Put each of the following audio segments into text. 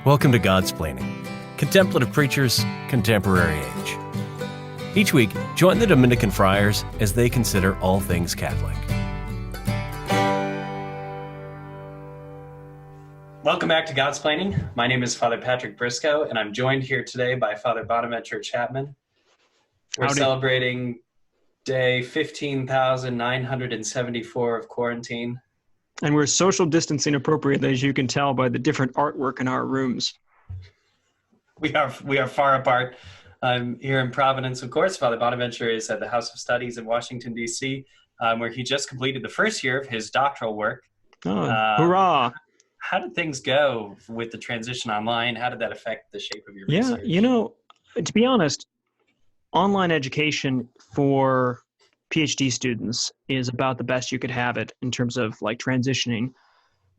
Welcome to Godsplaining, Contemplative Preachers, Contemporary Age. Each week, join the Dominican friars as they consider all things Catholic. Welcome back to Godsplaining. My name is Father Patrick Briscoe, and I'm joined here today by Father Bonaventure Chapman. We're celebrating day 15,974 of quarantine. And we're social distancing appropriately, as you can tell by the different artwork in our rooms. We are far apart. I'm here in Providence, of course. Father Bonaventure is at the House of Studies in Washington, D.C., where he just completed the first year of his doctoral work. Oh, hurrah! How did things go with the transition online? How did that affect the shape of your research? Yeah, to be honest, online education for PhD students is about the best you could have it in terms of like transitioning,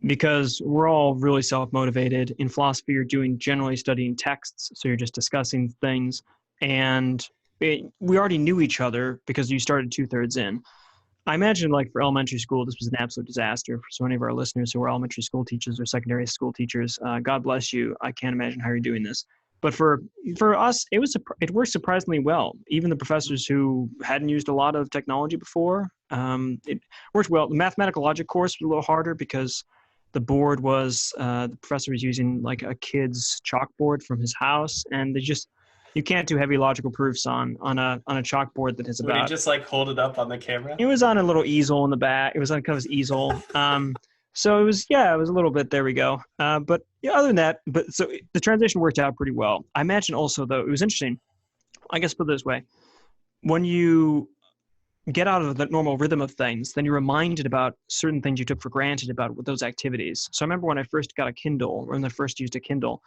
because we're all really self-motivated. In philosophy, you're generally studying texts, so you're just discussing things, and we already knew each other because you started 2/3 in. I imagine like for elementary school, this was an absolute disaster for so many of our listeners who are elementary school teachers or secondary school teachers. God bless you. I can't imagine how you're doing this. But for us, it worked surprisingly well. Even the professors who hadn't used a lot of technology before, it worked well. The mathematical logic course was a little harder because the board was the professor was using like a kid's chalkboard from his house, and you can't do heavy logical proofs on a chalkboard that has Would he just like hold it up on the camera? It was on a little easel in the back. It was on kind of his easel. So it was a little bit, there we go. But yeah, other than that, so the transition worked out pretty well. I imagine also, though, it was interesting. I guess put it this way. When you get out of the normal rhythm of things, then you're reminded about certain things you took for granted about those activities. So I remember when I first got a Kindle, or when I first used a Kindle,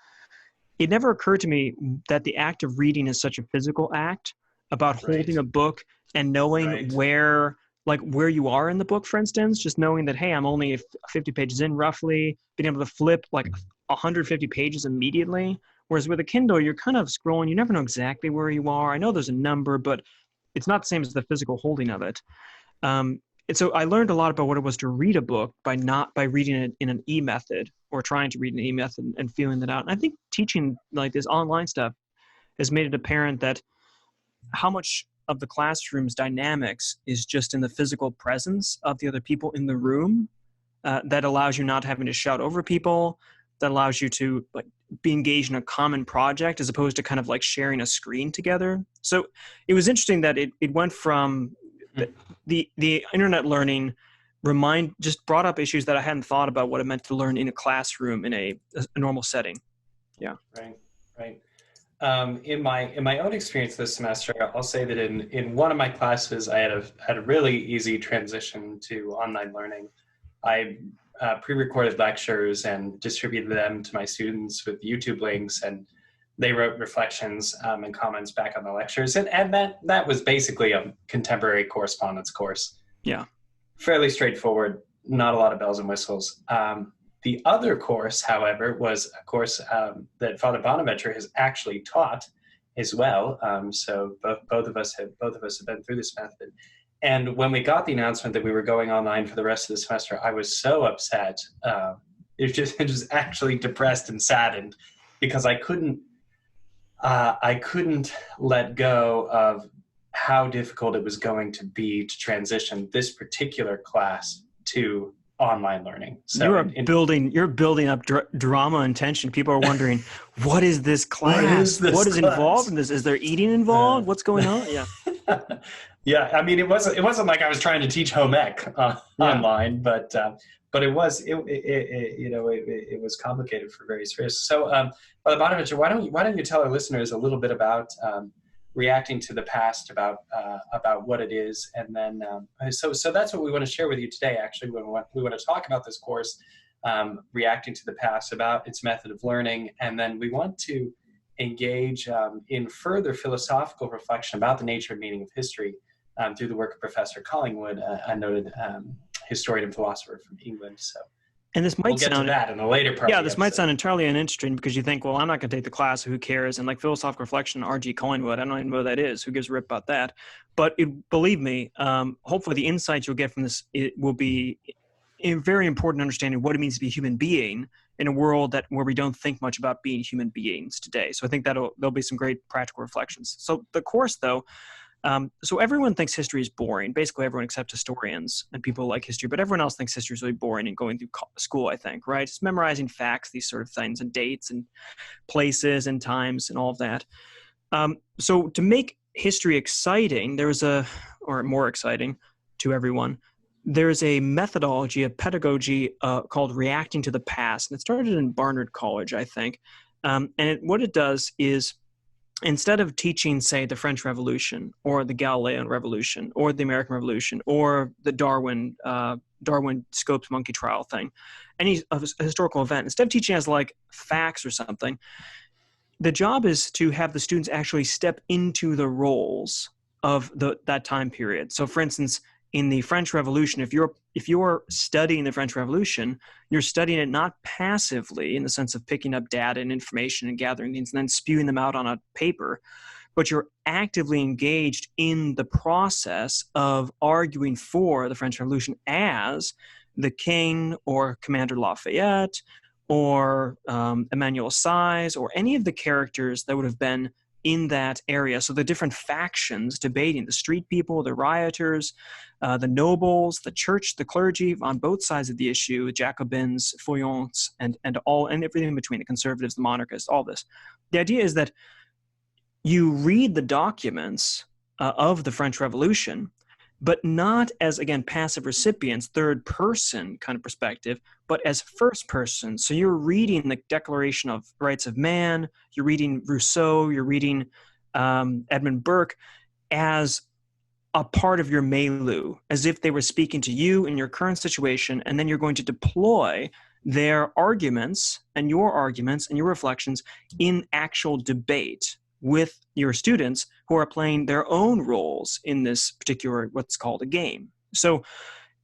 it never occurred to me that the act of reading is such a physical act, about holding a book and knowing where you are in the book, for instance, just knowing that, hey, I'm only 50 pages in roughly, being able to flip like 150 pages immediately. Whereas with a Kindle, you're kind of scrolling. You never know exactly where you are. I know there's a number, but it's not the same as the physical holding of it. And so I learned a lot about what it was to read a book by reading it in an e-method, or trying to read an e-method and feeling that out. And I think teaching like this online stuff has made it apparent that how much of the classroom's dynamics is just in the physical presence of the other people in the room, that allows you not having to shout over people, that allows you to like be engaged in a common project as opposed to kind of like sharing a screen together. So it was interesting that it went from the internet learning just brought up issues that I hadn't thought about what it meant to learn in a classroom in a normal setting. Yeah. Right. In my own experience this semester, I'll say that in one of my classes, I had a really easy transition to online learning. I pre-recorded lectures and distributed them to my students with YouTube links, and they wrote reflections and comments back on the lectures, and that was basically a contemporary correspondence course. Yeah, fairly straightforward, not a lot of bells and whistles. The other course, however, was a course that Father Bonaventure has actually taught as well. So both of us have been through this method. And when we got the announcement that we were going online for the rest of the semester, I was so upset. It was actually depressed and saddened because I couldn't let go of how difficult it was going to be to transition this particular class to online learning. So you're building up drama and tension. People are wondering, what is this class? What is involved in this? Is there eating involved? What's going on? Yeah. Yeah. I mean, it wasn't like I was trying to teach home ec online, but it was complicated for various reasons. So, Father Bonaventure, why don't you tell our listeners a little bit about reacting to the past, about what it is, and then so that's what we want to share with you today. Actually, we want to talk about this course, reacting to the past, about its method of learning, and then we want to engage in further philosophical reflection about the nature and meaning of history through the work of Professor Collingwood, a noted historian and philosopher from England. So. And this might we'll get to that in the later part. Yeah, this might sound entirely uninteresting because you think, well, I'm not going to take the class, who cares? And like philosophical reflection, R.G. Collingwood, I don't even know what that is. Who gives a rip about that? But believe me, hopefully the insights you'll get from this will be very important understanding what it means to be a human being in a world where we don't think much about being human beings today. So I think there'll be some great practical reflections. So the course, though, so everyone thinks history is boring. Basically, everyone except historians and people like history, but everyone else thinks history is really boring and going through school, I think, right? Just memorizing facts, these sort of things, and dates and places and times and all of that. So to make history exciting, or more exciting to everyone, there's a methodology, a pedagogy called reacting to the past. And it started in Barnard College, I think. What it does is, instead of teaching, say, the French Revolution or the Galilean Revolution or the American Revolution or the Darwin Scopes monkey trial thing, any historical event, instead of teaching as like facts or something, the job is to have the students actually step into the roles of that time period. So, for instance, in the French Revolution, if you're studying the French Revolution, you're studying it not passively in the sense of picking up data and information and gathering things and then spewing them out on a paper, but you're actively engaged in the process of arguing for the French Revolution as the king or Commander Lafayette or Emmanuel Size or any of the characters that would have been in that area. So the different factions debating, the street people, the rioters, the nobles, the church, the clergy on both sides of the issue, Jacobins, Feuillants, and everything in between, the conservatives, the monarchists, all this. The idea is that you read the documents of the French Revolution, but not as, again, passive recipients, third person kind of perspective, but as first person. So you're reading the Declaration of Rights of Man, you're reading Rousseau, you're reading Edmund Burke as a part of your milieu, as if they were speaking to you in your current situation, and then you're going to deploy their arguments and your reflections in actual debate with your students who are playing their own roles in this particular, what's called a game. So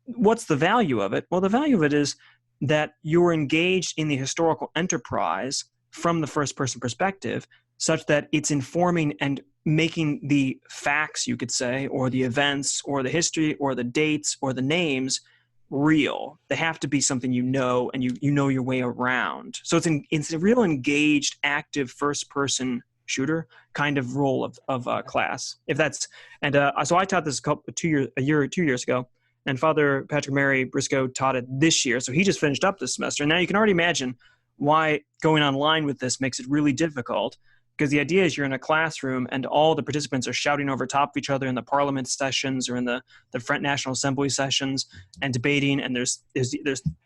what's the value of it? Well, the value of it is that you're engaged in the historical enterprise from the first person perspective, such that it's informing and making the facts, you could say, or the events or the history or the dates or the names real. They have to be something you know and you know your way around. So it's a real engaged, active first person shooter kind of role of class. If that's so I taught this 2 years ago, and Father Patrick Mary Briscoe taught it this year. So he just finished up this semester. Now you can already imagine why going online with this makes it really difficult, because the idea is you're in a classroom and all the participants are shouting over top of each other in the Parliament sessions or in the French National Assembly sessions and debating, and there's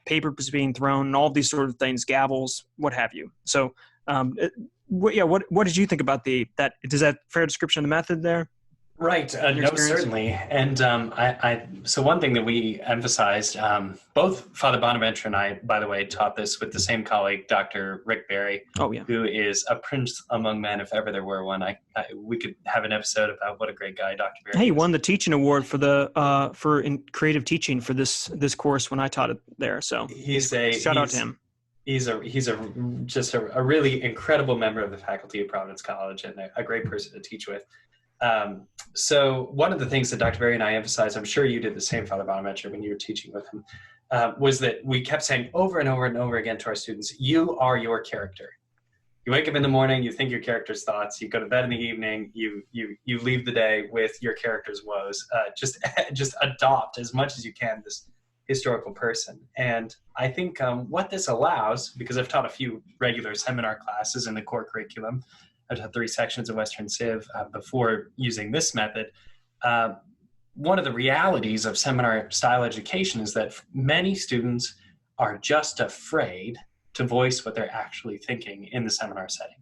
papers being thrown and all these sort of things, gavels, what have you. So what did you think about that? Is that fair description of the method there? Right. No, certainly. And so one thing that we emphasized, both Father Bonaventure and I, by the way, taught this with the same colleague, Dr. Rick Berry, who is a prince among men, if ever there were one. We could have an episode about what a great guy Dr. Berry is. He won the teaching award for creative teaching for this course when I taught it there. So shout out to him. He's just a really incredible member of the faculty of Providence College and a great person to teach with. So one of the things that Dr. Berry and I emphasized, I'm sure you did the same, Father Bonaventure, when you were teaching with him, was that we kept saying over and over and over again to our students, you are your character. You wake up in the morning, you think your character's thoughts, you go to bed in the evening, you leave the day with your character's woes. Just adopt as much as you can this historical person. And I think what this allows, because I've taught a few regular seminar classes in the core curriculum, I've taught 3 sections of Western Civ before using this method. One of the realities of seminar style education is that many students are just afraid to voice what they're actually thinking in the seminar setting.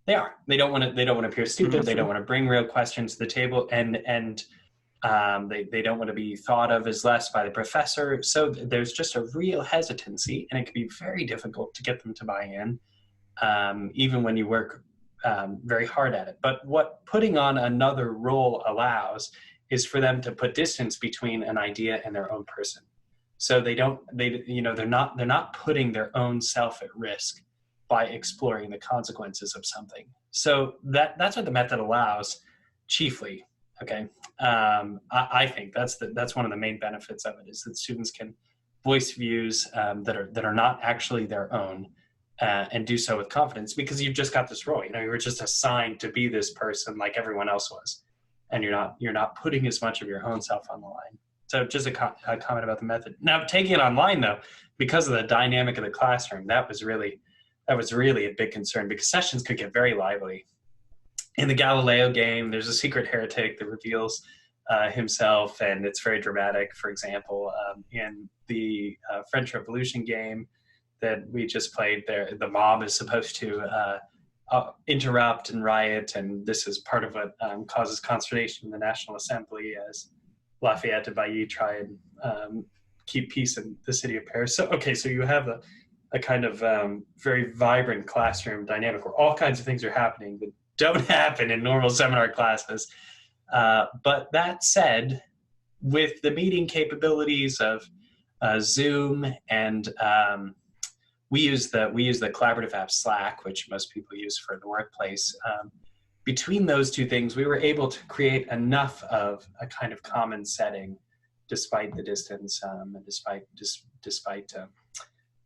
They are. They don't want to appear stupid. They don't want to bring real questions to the table, and they don't want to be thought of as less by the professor. So there's just a real hesitancy, and it can be very difficult to get them to buy in, even when you work very hard at it. But what putting on another role allows is for them to put distance between an idea and their own person. So they're not putting their own self at risk by exploring the consequences of something. So that's what the method allows chiefly. Okay. I think that's one of the main benefits of it, is that students can voice views that are not actually their own, and do so with confidence, because you've just got this role. You were just assigned to be this person like everyone else was, and you're not putting as much of your own self on the line. So just a comment about the method. Now, taking it online though, because of the dynamic of the classroom, that was really a big concern, because sessions could get very lively. In the Galileo game, there's a secret heretic that reveals himself, and it's very dramatic. For example, in the French Revolution game that we just played, there the mob is supposed to interrupt and riot, and this is part of what causes consternation in the National Assembly as Lafayette and Bailly try and keep peace in the city of Paris. So you have a kind of very vibrant classroom dynamic where all kinds of things are happening that don't happen in normal seminar classes. But that said, with the meeting capabilities of Zoom, and we use the collaborative app Slack, which most people use for the workplace. Between those two things, we were able to create enough of a kind of common setting, despite the distance and despite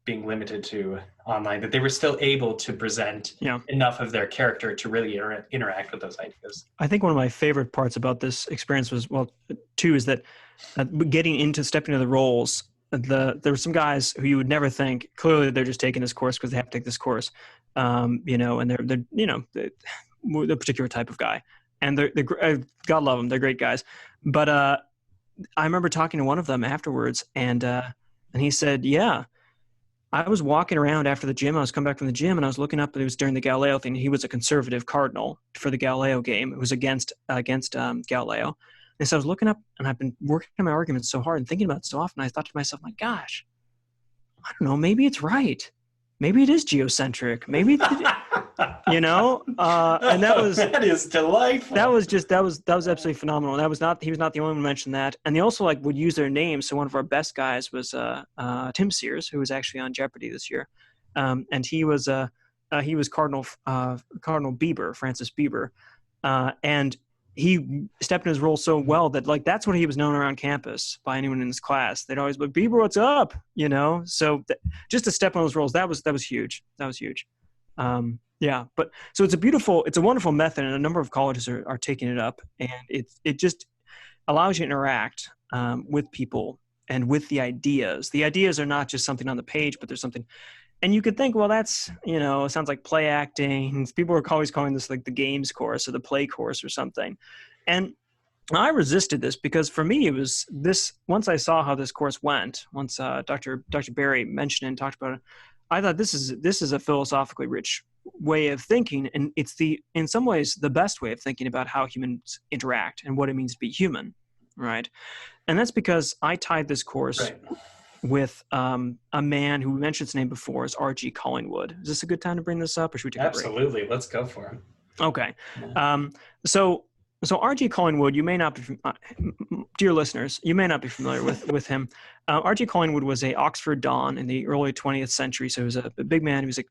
being limited to online, that they were still able to present enough of their character to really interact with those ideas. I think one of my favorite parts about this experience was, two, is that stepping into the roles, there were some guys who you would never think, clearly they're just taking this course because they have to take this course, and they're the particular type of guy, and they're God love them, they're great guys. But I remember talking to one of them afterwards, and he said, yeah, I was walking around after the gym. I was coming back from the gym, and I was looking up, and it was during the Galileo thing. He was a conservative cardinal for the Galileo game. It was against Galileo. And so I was looking up, and I've been working on my arguments so hard and thinking about it so often. I thought to myself, my gosh, I don't know, maybe it's right. Maybe it is geocentric. Maybe, and that is delightful. That was absolutely phenomenal. And he was not the only one who mentioned that. And they also would use their names. So one of our best guys was Tim Sears, who was actually on Jeopardy this year, and he was Cardinal Bieber, Francis Bieber, and he stepped in his role so well that that's what he was known around campus by anyone in his class. They'd always be, Bieber, what's up? So just to step on those roles, that was huge. That was huge. But so it's a wonderful method, and a number of colleges are taking it up, and it just allows you to interact with people and with the ideas. The ideas are not just something on the page, but there's something. And you could think, well, that's, it sounds like play acting. People are always calling this the games course or the play course or something. And I resisted this because for me, it was this, once I saw how this course went, once Dr. Barry mentioned it and talked about it, I thought this is a philosophically rich way of thinking. And it's in some ways, the best way of thinking about how humans interact and what it means to be human. Right. And that's because I tied this course with a man who we mentioned his name before, is R.G. Collingwood. Is this a good time to bring this up, or should we take a break? Absolutely. Let's go for him. Okay. So R.G. Collingwood, you may not be, dear listeners, you may not be familiar with him. R.G. Collingwood was a Oxford Don in the early 20th century. So he was a big man. He was a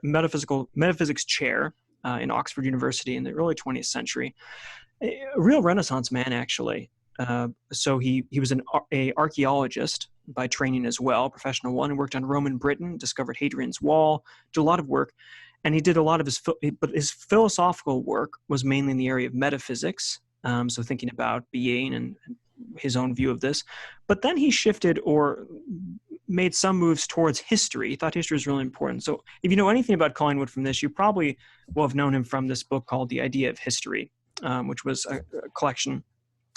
metaphysics chair in Oxford University in the early 20th century. A real Renaissance man, actually. So he was an archaeologist by training as well, professional one, and worked on Roman Britain, discovered Hadrian's Wall, did a lot of work, and he did a lot of his philosophical work was mainly in the area of metaphysics, so thinking about being and his own view of this. But then he shifted or made some moves towards history. He thought history was really important. So if you know anything about Collingwood from this, you probably will have known him from this book called The Idea of History, which was a collection.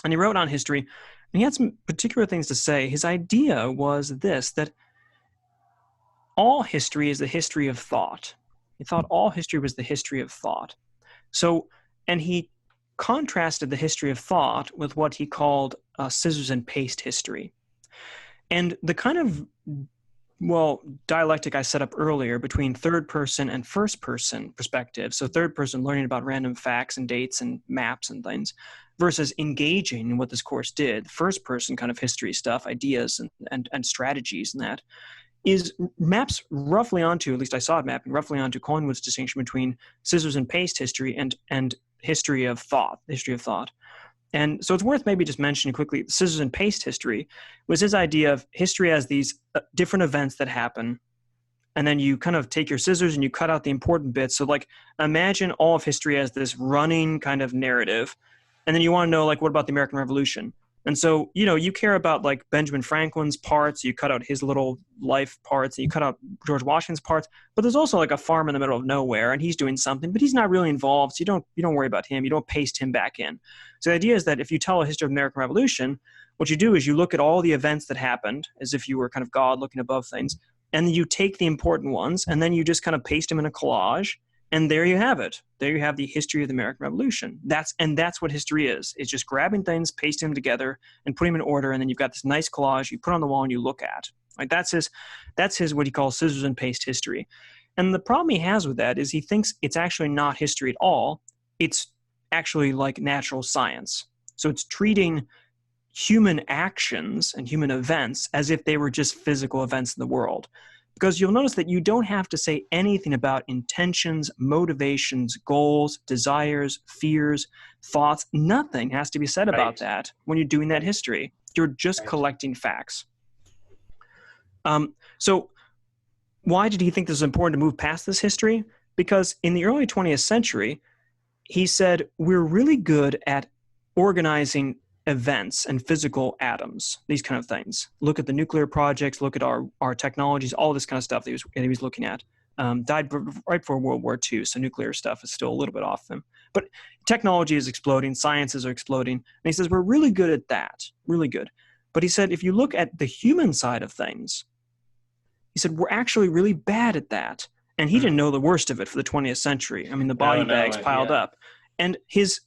And he wrote on history, and he had some particular things to say. His idea was this, that all history is the history of thought. He thought all history was the history of thought. So, and he contrasted the history of thought with what he called scissors and paste history. And the kind of, dialectic I set up earlier between third person and first person perspective, so third person learning about random facts and dates and maps and things, versus engaging in what this course did, first person kind of history stuff, ideas and strategies and that, maps roughly onto, at least I saw it mapping roughly onto Collingwood's distinction between scissors and paste history and history of thought, And so it's worth maybe just mentioning quickly, the scissors and paste history was his idea of history as these different events that happen. And then you kind of take your scissors and you cut out the important bits. So like imagine all of history as this running kind of narrative. And then you want to know, like, what about the American Revolution? And so, you care about like Benjamin Franklin's parts, you cut out his little life parts, and you cut out George Washington's parts. But there's also like a farm in the middle of nowhere, and he's doing something, but he's not really involved. So you don't worry about him. You don't paste him back in. So the idea is that if you tell a history of the American Revolution, what you do is you look at all the events that happened as if you were kind of God looking above things, and then you take the important ones, and then you just kind of paste them in a collage. And there you have it. There you have the history of the American Revolution. That's what history is. It's just grabbing things, pasting them together, and putting them in order, and then you've got this nice collage you put on the wall and you look at. Like that's his what he calls scissors and paste history. And the problem he has with that is he thinks it's actually not history at all. It's actually like natural science. So it's treating human actions and human events as if they were just physical events in the world. Because you'll notice that you don't have to say anything about intentions, motivations, goals, desires, fears, thoughts. Nothing has to be said about that when you're doing that history. You're just collecting facts. So why did he think this was important to move past this history? Because in the early 20th century, he said, we're really good at organizing events and physical atoms, these kind of things. Look at the nuclear projects, look at our technologies, all this kind of stuff that he was looking at. Died right before World War II, so nuclear stuff is still a little bit off him. But technology is exploding, sciences are exploding, and he says we're really good at that, really good. But he said if you look at the human side of things, he said we're actually really bad at that. And he didn't know the worst of it for the 20th century. I mean, the body bags piled up. And his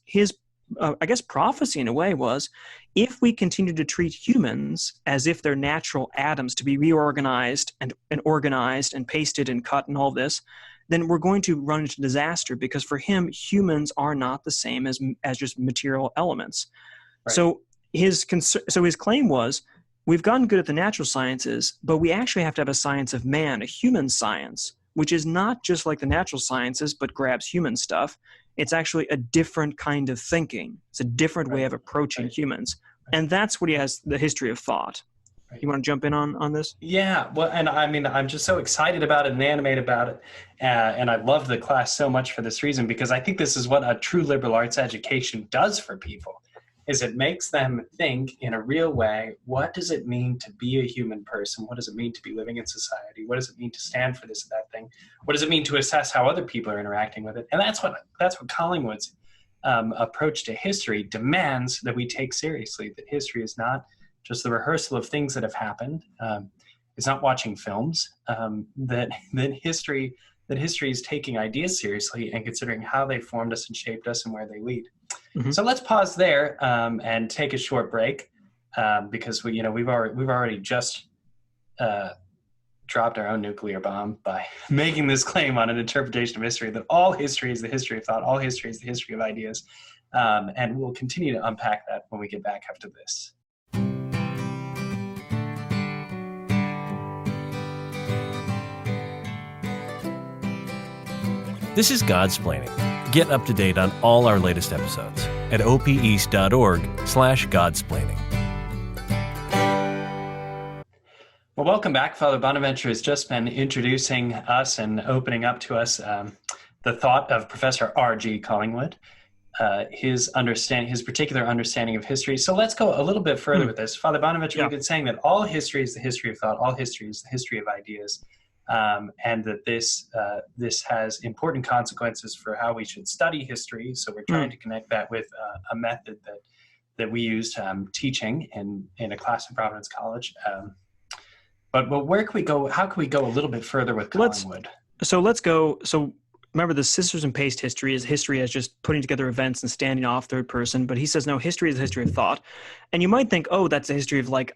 I guess prophecy in a way was, if we continue to treat humans as if they're natural atoms to be reorganized and organized and pasted and cut and all this, then we're going to run into disaster, because for him, humans are not the same as just material elements. Right. So his claim was, we've gotten good at the natural sciences, but we actually have to have a science of man, a human science, which is not just like the natural sciences, but grabs human stuff. It's actually a different kind of thinking. It's a different way of approaching humans. And that's what he has, the history of thought. You want to jump in on this? Yeah, well, and I mean, I'm just so excited about it and animated about it. And I love the class so much for this reason, because I think this is what a true liberal arts education does for people, is it makes them think in a real way, what does it mean to be a human person? What does it mean to be living in society? What does it mean to stand for this or that thing? What does it mean to assess how other people are interacting with it? And that's what Collingwood's approach to history demands that we take seriously, that history is not just the rehearsal of things that have happened. It's not watching films, that history is taking ideas seriously and considering how they formed us and shaped us and where they lead. Mm-hmm. So let's pause there and take a short break, because we've already just dropped our own nuclear bomb by making this claim on an interpretation of history, that all history is the history of thought, all history is the history of ideas, and we'll continue to unpack that when we get back after this. This is Godsplaining. Get up to date on all our latest episodes at opeast.org/Godsplaining. Well, welcome back. Father Bonaventure has just been introducing us and opening up to us the thought of Professor R.G. Collingwood, his particular understanding of history. So let's go a little bit further with this. Father Bonaventure, we've been saying that all history is the history of thought, all history is the history of ideas. And that this has important consequences for how we should study history. So we're trying to connect that with a method that we used teaching in a class in Providence College. But where can we go? How can we go a little bit further with Collingwood? Let's go. So remember, the scissors and paste history is history as just putting together events and standing off third person. But he says, no, history is a history of thought. And you might think, oh, that's a history of like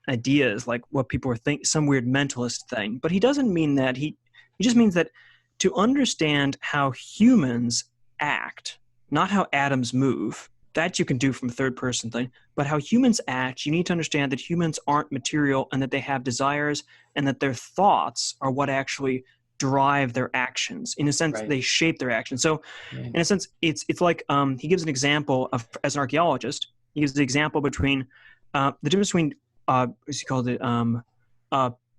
ideas, like what people are thinking, some weird mentalist thing. But he doesn't mean that. He just means that to understand how humans act, not how atoms move, that you can do from a third person thing, but how humans act, you need to understand that humans aren't material and that they have desires and that their thoughts are what actually drive their actions. In a sense, they shape their actions. So in a sense, it's like he gives an example of, as an archaeologist, He gives the example between the difference between what's he called it?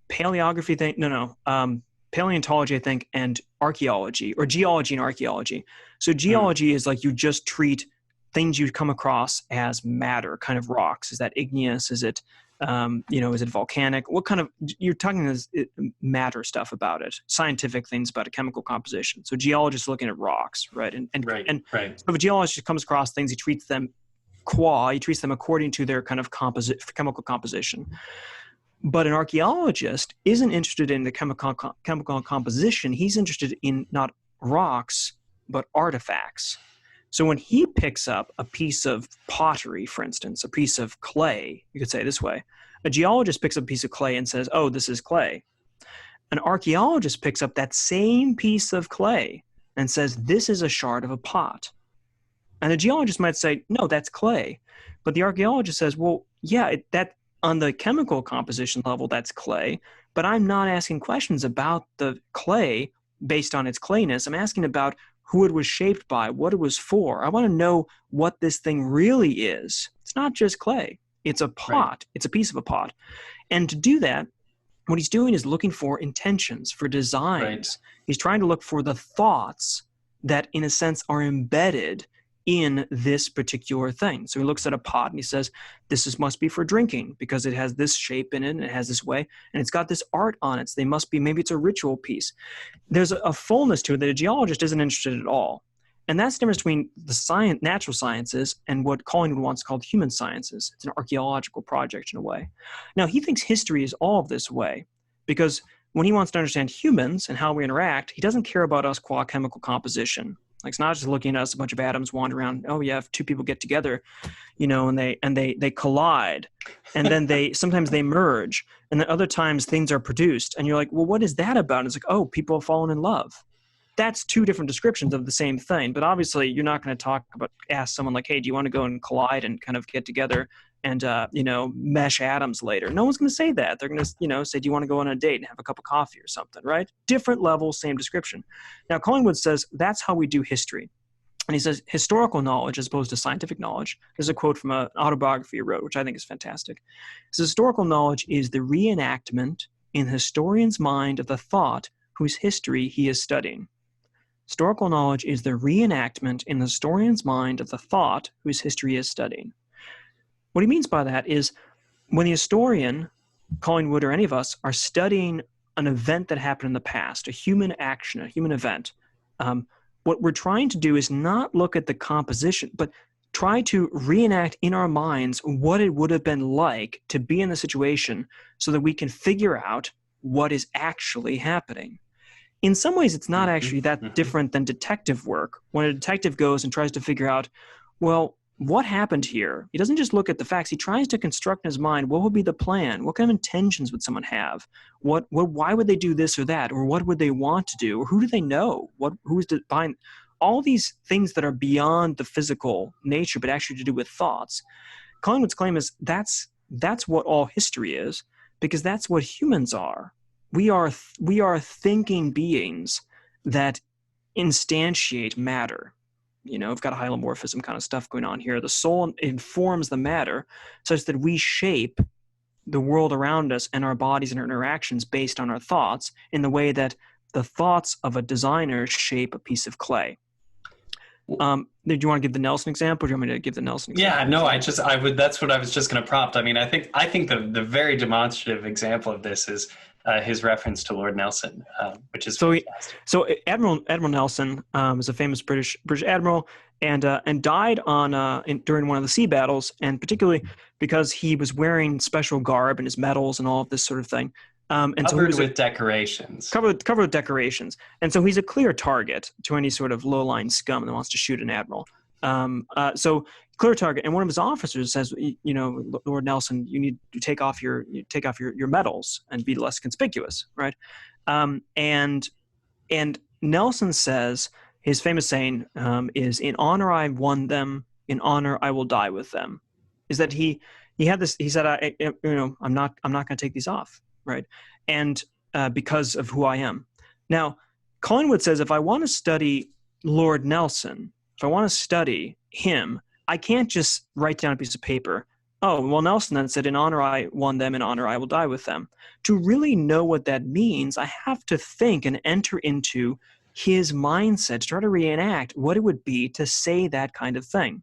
Paleography thing? Paleontology, I think, and archaeology, or geology and archaeology. So geology is like you just treat things you come across as matter, kind of rocks. Is that igneous? Is it is it volcanic? What kind of, you're talking as matter stuff about it, scientific things about a chemical composition. So geologists looking at rocks, right? And so if a geologist comes across things, he treats them according to their kind of chemical composition. But an archaeologist isn't interested in the chemical composition. He's interested in not rocks, but artifacts. So when he picks up a piece of pottery, for instance, a piece of clay, you could say it this way, a geologist picks up a piece of clay and says, oh, this is clay. An archaeologist picks up that same piece of clay and says, this is a shard of a pot. And the geologist might say, no, that's clay. But the archaeologist says, well, yeah, that on the chemical composition level, that's clay. But I'm not asking questions about the clay based on its clayness. I'm asking about who it was shaped by, what it was for. I want to know what this thing really is. It's not just clay. It's a pot. Right. It's a piece of a pot. And to do that, what he's doing is looking for intentions, for designs. Right. He's trying to look for the thoughts that, in a sense, are embedded in this particular thing. So he looks at a pot and he says, must be for drinking because it has this shape in it and it has this way and it's got this art on it. So maybe it's a ritual piece. There's a fullness to it that a geologist isn't interested at all. And that's the difference between the natural sciences and what Collingwood once called human sciences. It's an archaeological project in a way. Now, he thinks history is all of this way because when he wants to understand humans and how we interact, he doesn't care about us qua chemical composition. Like, it's not just looking at us, a bunch of atoms wander around. Oh yeah, if two people get together, and they collide, and then sometimes they merge, and then other times things are produced, and you're like, well, what is that about? And it's like, oh, people have fallen in love. That's two different descriptions of the same thing. But obviously, you're not going to ask someone like, hey, do you want to go and collide and kind of get together and mesh atoms later? No one's going to say that. They're going to say, do you want to go on a date and have a cup of coffee or something, right? Different level, same description. Now, Collingwood says that's how we do history. And he says historical knowledge as opposed to scientific knowledge. There's a quote from an autobiography he wrote, which I think is fantastic. He says historical knowledge is the reenactment in the historian's mind of the thought whose history he is studying. Historical knowledge is the reenactment in the historian's mind of the thought whose history he is studying. What he means by that is when the historian, Collingwood or any of us, are studying an event that happened in the past, a human action, a human event, what we're trying to do is not look at the composition, but try to reenact in our minds what it would have been like to be in the situation so that we can figure out what is actually happening. In some ways, it's not actually that different than detective work. When a detective goes and tries to figure out, well, what happened here? He doesn't just look at the facts. He tries to construct in his mind, what would be the plan? What kind of intentions would someone have? Why would they do this or that? Or what would they want to do? Or who do they know? Who's behind? All these things that are beyond the physical nature, but actually to do with thoughts. Collingwood's claim is that's what all history is, because that's what humans are. We are thinking beings that instantiate matter. We've got a hylomorphism kind of stuff going on here. The soul informs the matter such that we shape the world around us and our bodies and our interactions based on our thoughts in the way that the thoughts of a designer shape a piece of clay. Do you want to give the Nelson example? Or do you want me to give the Nelson example? Yeah, no, I would. That's what I was just going to prompt. I mean, I think the very demonstrative example of this is his reference to Lord Nelson, which is fantastic. So Admiral Nelson is a famous British admiral, and died during one of the sea battles, and particularly because he was wearing special garb and his medals and all of this sort of thing. Covered with decorations. Covered with decorations. And so he's a clear target to any sort of low-lying scum that wants to shoot an admiral. So clear target. And one of his officers says, Lord Nelson, you need to take off your medals and be less conspicuous, right? And Nelson says, his famous saying is, "In honor I won them, in honor I will die with them." Is that he had this? He said, I'm not going to take these off. Right. And because of who I am. Now, Collingwood says, if I want to study Lord Nelson, if I want to study him, I can't just write down a piece of paper, oh, well, Nelson then said, in honor I won them, in honor I will die with them. To really know what that means, I have to think and enter into his mindset to try to reenact what it would be to say that kind of thing.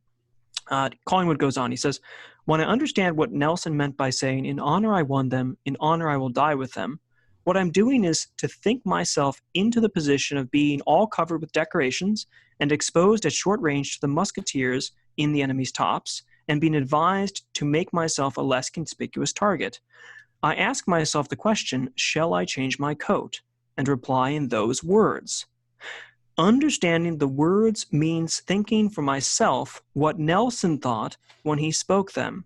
Collingwood goes on. He says, when I understand what Nelson meant by saying, in honor I won them, in honor I will die with them, what I'm doing is to think myself into the position of being all covered with decorations and exposed at short range to the musketeers in the enemy's tops, and being advised to make myself a less conspicuous target. I ask myself the question, shall I change my coat? And reply in those words. Understanding the words means thinking for myself what Nelson thought when he spoke them.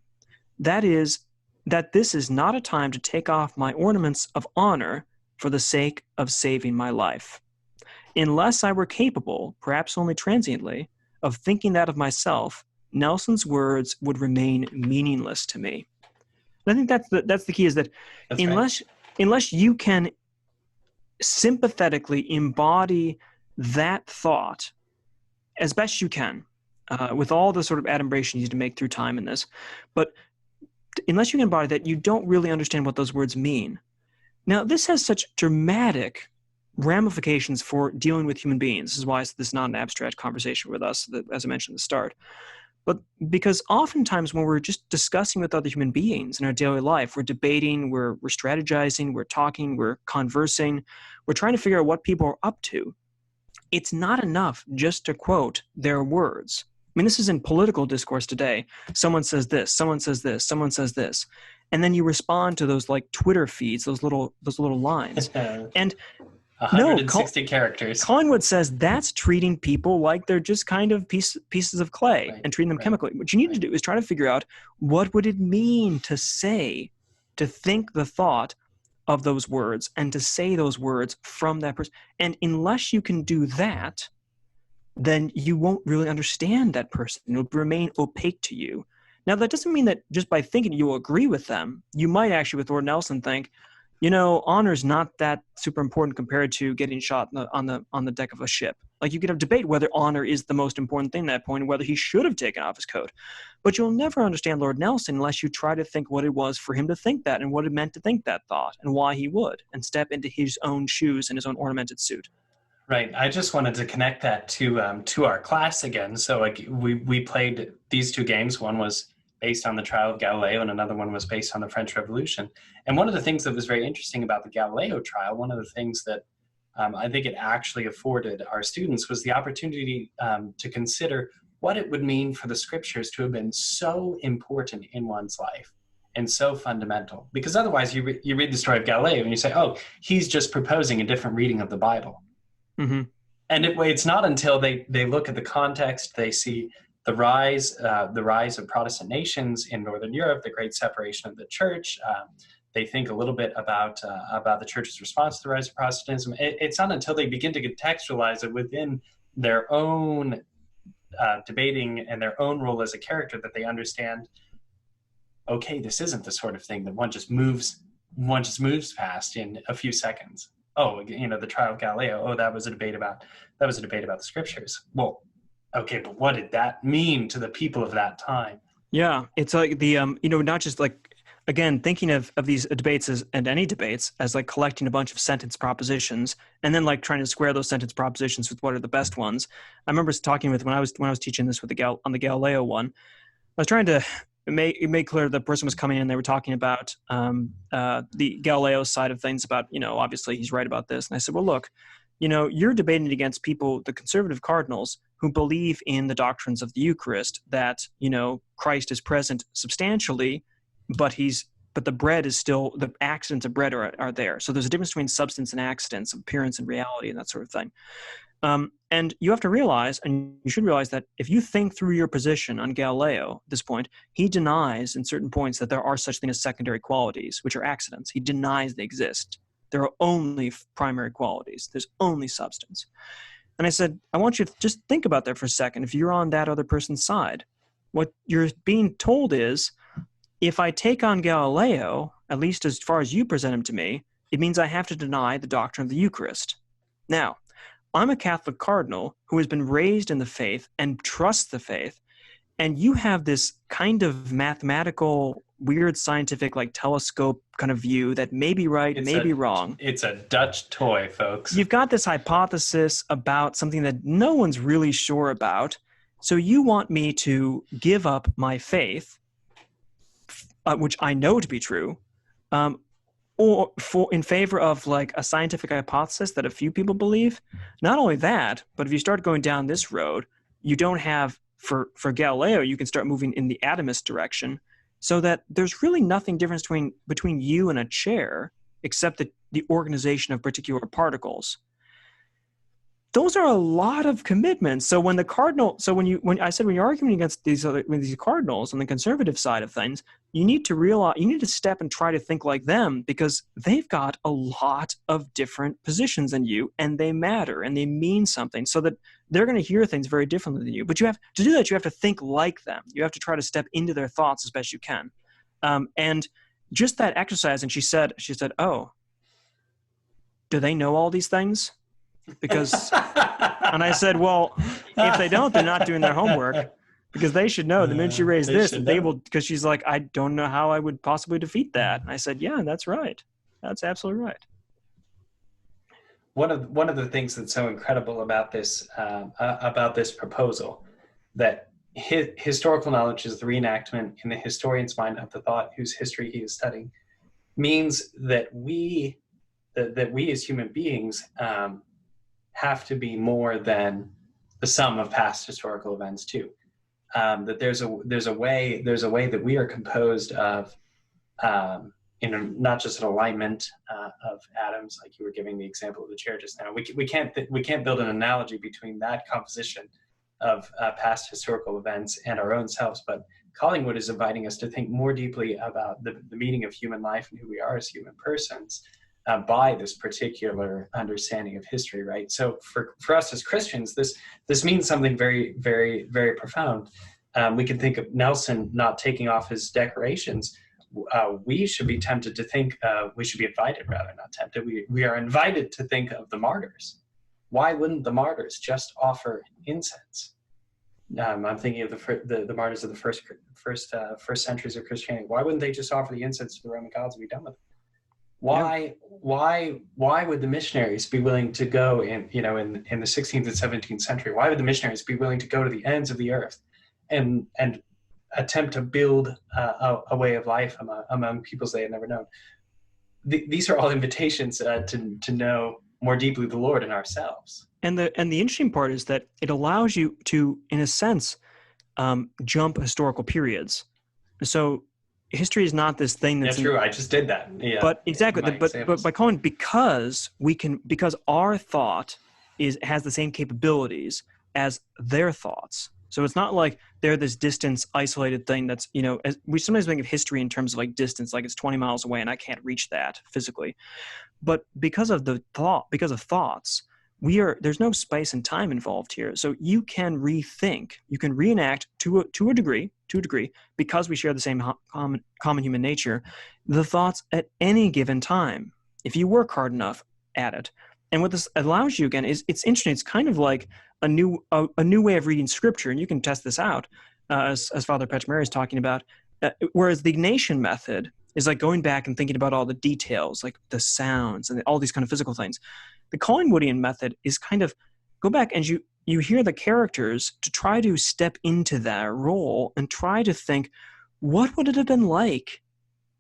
That is, that this is not a time to take off my ornaments of honor for the sake of saving my life. Unless I were capable, perhaps only transiently, of thinking that of myself, Nelson's words would remain meaningless to me. And I think that's the key, is that unless you can sympathetically embody that thought as best you can, with all the sort of adumbration you need to make through time in this, but unless you can embody that, you don't really understand what those words mean. Now, this has such dramatic ramifications for dealing with human beings. This is why this is not an abstract conversation with us, as I mentioned at the start. But because oftentimes when we're just discussing with other human beings in our daily life, we're debating, we're strategizing, we're talking, we're conversing, we're trying to figure out what people are up to. It's not enough just to quote their words. I mean, this is in political discourse today. Someone says this, someone says this, someone says this. And then you respond to those like Twitter feeds, those little lines. And 160 characters. Collingwood says that's treating people like they're just kind of pieces of clay, and treating them chemically. What you need to do is try to figure out, what would it mean to say, to think the thought of those words and to say those words from that person. And unless you can do that, then you won't really understand that person. It'll remain opaque to you. Now, that doesn't mean that just by thinking you'll agree with them. You might actually, with Lord Nelson, think, honor is not that super important compared to getting shot on the deck of a ship. Like, you could have debate whether honor is the most important thing at that point, and whether he should have taken off his coat. But you'll never understand Lord Nelson unless you try to think what it was for him to think that, and what it meant to think that thought, and why he would, and step into his own shoes and his own ornamented suit. Right. I just wanted to connect that to our class again. So like we played these two games. One was based on the trial of Galileo, and another one was based on the French Revolution. And one of the things that was very interesting about the Galileo trial, one of the things that I think it actually afforded our students, was the opportunity to consider what it would mean for the scriptures to have been so important in one's life and so fundamental. Because otherwise you read the story of Galileo and you say, oh, he's just proposing a different reading of the Bible. Mm-hmm. And it's not until they look at the context, they see the rise of Protestant nations in Northern Europe, the great separation of the church. They think a little bit about the church's response to the rise of Protestantism. It's not until they begin to contextualize it within their own debating and their own role as a character that they understand, okay, this isn't the sort of thing that one just moves past in a few seconds. Oh, the trial of Galileo. Oh, that was a debate about the scriptures. Well, okay, but what did that mean to the people of that time? Yeah, it's like the not just like, again, thinking of these debates and any debates as like collecting a bunch of sentence propositions and then like trying to square those sentence propositions with what are the best ones. I remember talking with when I was teaching this with on the Galileo one, I was trying to make clear the person was coming in. They were talking about the Galileo side of things, about obviously he's right about this. And I said, well, look, you're debating against people, the conservative cardinals, who believe in the doctrines of the Eucharist, that Christ is present substantially, but the bread is still, the accidents of bread are there. So there's a difference between substance and accidents, appearance and reality, and that sort of thing. And you have to realize, and you should realize, that if you think through your position on Galileo at this point, he denies in certain points that there are such things as secondary qualities, which are accidents. He denies they exist. There are only primary qualities. There's only substance. And I said, I want you to just think about that for a second. If you're on that other person's side, what you're being told is, if I take on Galileo, at least as far as you present him to me, it means I have to deny the doctrine of the Eucharist. Now, I'm a Catholic cardinal who has been raised in the faith and trusts the faith, And you have this kind of mathematical, weird scientific, like telescope kind of view that may be right, may be wrong. It's a Dutch toy, folks. You've got this hypothesis about something that no one's really sure about. So you want me to give up my faith, which I know to be true, or in favor of like a scientific hypothesis that a few people believe. Not only that, but if you start going down this road, you don't have, for Galileo, you can start moving in the atomist direction, so that there's really nothing different between you and a chair except the organization of particular particles. Those are a lot of commitments. So when when you're arguing against these cardinals on the conservative side of things, you need to step and try to think like them, because they've got a lot of different positions than you, and they matter and they mean something, so that they're going to hear things very differently than you. But you have to do that. You have to think like them. You have to try to step into their thoughts as best you can. And just that exercise. And she said, "Oh, do they know all these things?" Because, and I said, well, if they don't, they're not doing their homework, because they should know the minute you raise this, they will, because she's like, I don't know how I would possibly defeat that. And I said, yeah, that's right. That's absolutely right. One of the things that's so incredible about this proposal, that historical knowledge is the reenactment in the historian's mind of the thought whose history he is studying, means that we as human beings have to be more than the sum of past historical events too. That there's a way that we are composed of, not just an alignment of atoms, like you were giving the example of the chair just now. We can't build an analogy between that composition of past historical events and our own selves. But Collingwood is inviting us to think more deeply about the meaning of human life and who we are as human persons, by this particular understanding of history, right? So for us as Christians, this means something very, very, very profound. We can think of Nelson not taking off his decorations. We should be tempted to think, we should be invited, rather, not tempted. We are invited to think of the martyrs. Why wouldn't the martyrs just offer incense? I'm thinking of the martyrs of the first centuries of Christianity. Why wouldn't they just offer the incense to the Roman gods and be done with it? Why would the missionaries be willing to go in the 16th and 17th century? Why would the missionaries be willing to go to the ends of the earth and attempt to build a way of life among peoples they had never known? These are all invitations to know more deeply the Lord and ourselves. And the interesting part is that it allows you to, in a sense, jump historical periods. So history is not this thing that's true. I just did that. Yeah. But exactly. But by calling, because our thought has the same capabilities as their thoughts. So it's not like they're this distance isolated thing that's, as we sometimes think of history in terms of like distance, like it's 20 miles away and I can't reach that physically. But because of thoughts, there's no space and time involved here. So you can rethink, you can reenact to a degree, because we share the same common human nature, the thoughts at any given time, if you work hard enough at it. And what this allows you, again, is it's interesting. It's kind of like a new way of reading scripture, and you can test this out, as Father Petchmary is talking about. Whereas the Ignatian method is like going back and thinking about all the details, like the sounds and all these kind of physical things. The Collingwoodian method is kind of go back and you hear the characters to try to step into that role and try to think, what would it have been like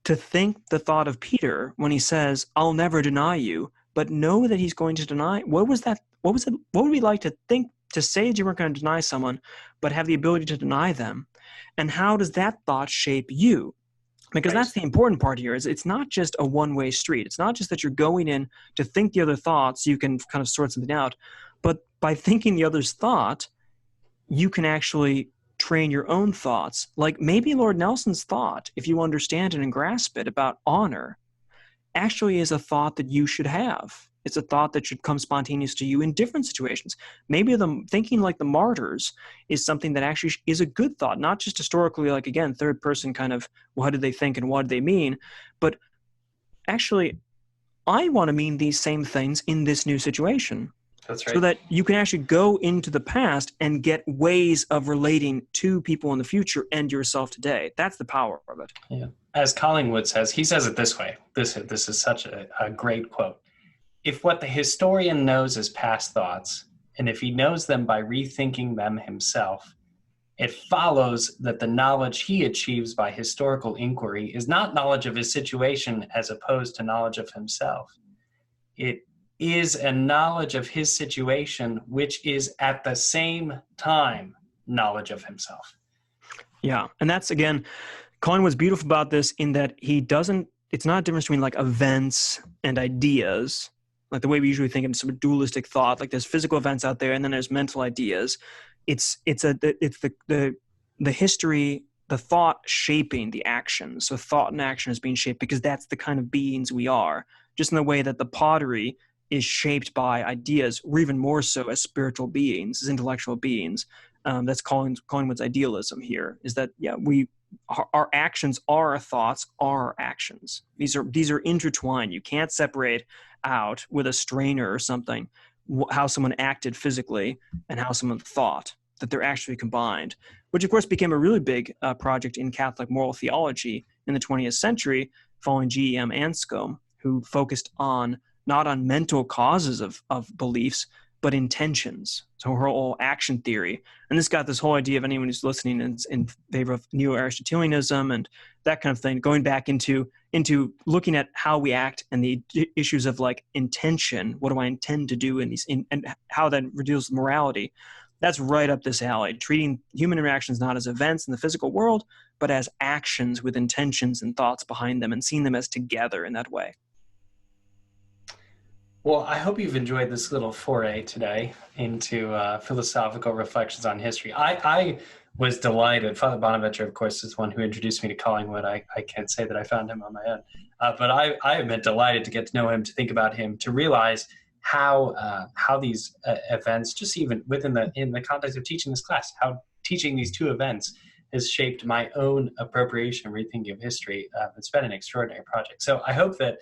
to think the thought of Peter when he says, I'll never deny you, but know that he's going to deny? What was that? What would it be like to think, to say that you weren't going to deny someone, but have the ability to deny them? And how does that thought shape you? Because that's the important part here, is it's not just a one-way street. It's not just that you're going in to think the other thoughts, you can kind of sort something out. But by thinking the other's thought, you can actually train your own thoughts. Like maybe Lord Nelson's thought, if you understand it and grasp it, about honor, actually is a thought that you should have. It's a thought that should come spontaneous to you in different situations. Maybe thinking like the martyrs is something that actually is a good thought, not just historically, like, again, third person kind of, what did they think and what did they mean? But actually, I want to mean these same things in this new situation. That's right. So that you can actually go into the past and get ways of relating to people in the future and yourself today. That's the power of it. Yeah. As Collingwood says, he says it this way. This is such a great quote. If what the historian knows is past thoughts, and if he knows them by rethinking them himself, it follows that the knowledge he achieves by historical inquiry is not knowledge of his situation as opposed to knowledge of himself. It is a knowledge of his situation, which is at the same time knowledge of himself. Yeah. And that's, again, Collingwood's beautiful about this in that it's not a difference between like events and ideas, like the way we usually think in some dualistic thought, like there's physical events out there and then there's mental ideas. It's the history, the thought shaping the action. So thought and action is being shaped because that's the kind of beings we are, just in the way that the pottery is shaped by ideas, or even more so as spiritual beings, as intellectual beings. That's Collingwood's idealism here, is that, our actions are our thoughts, are our actions. These are intertwined. You can't separate out with a strainer or something how someone acted physically and how someone thought, that they're actually combined, which of course became a really big project in Catholic moral theology in the 20th century following G.E.M. Anscombe, who focused not on mental causes of beliefs, but intentions. So her whole action theory. And this got this whole idea of anyone who's listening in favor of neo-Aristotelianism and that kind of thing, going back into looking at how we act and the issues of like intention. What do I intend to do and how that reveals morality? That's right up this alley, treating human interactions not as events in the physical world, but as actions with intentions and thoughts behind them and seeing them as together in that way. Well, I hope you've enjoyed this little foray today into philosophical reflections on history. I was delighted. Father Bonaventure, of course, is one who introduced me to Collingwood. I can't say that I found him on my own. But I have been delighted to get to know him, to think about him, to realize how these events, just even in the context of teaching this class, how teaching these two events has shaped my own appropriation and rethinking of history. It's been an extraordinary project. So I hope that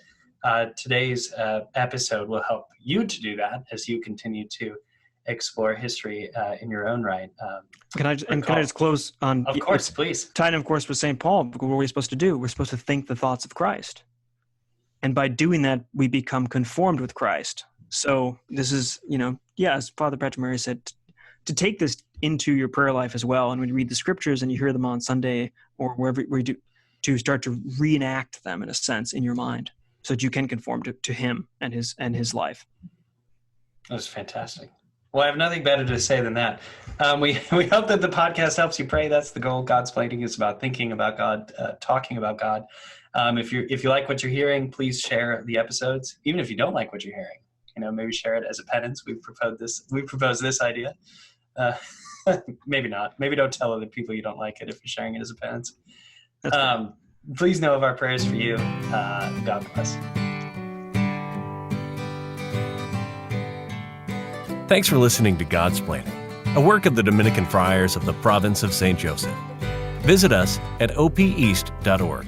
today's episode will help you to do that as you continue to explore history in your own right. Can I just close on? Of course, please. Tied, of course, with St. Paul. What are we supposed to do? We're supposed to think the thoughts of Christ, and by doing that, we become conformed with Christ. So this is, as Father Patrick Murray said, to take this into your prayer life as well. And when you read the scriptures and you hear them on Sunday or wherever you do, to start to reenact them in a sense in your mind, so that you can conform to him and his life. That's fantastic. Well, I have nothing better to say than that. We hope that the podcast helps you pray. That's the goal. Godsplaining is about thinking about God, talking about God. If you like what you're hearing, please share the episodes. Even if you don't like what you're hearing, maybe share it as a penance. We proposed this idea. Maybe not. Maybe don't tell other people you don't like it if you're sharing it as a penance. Please know of our prayers for you. God bless. Thanks for listening to Godsplaining, a work of the Dominican Friars of the province of St. Joseph. Visit us at opeast.org.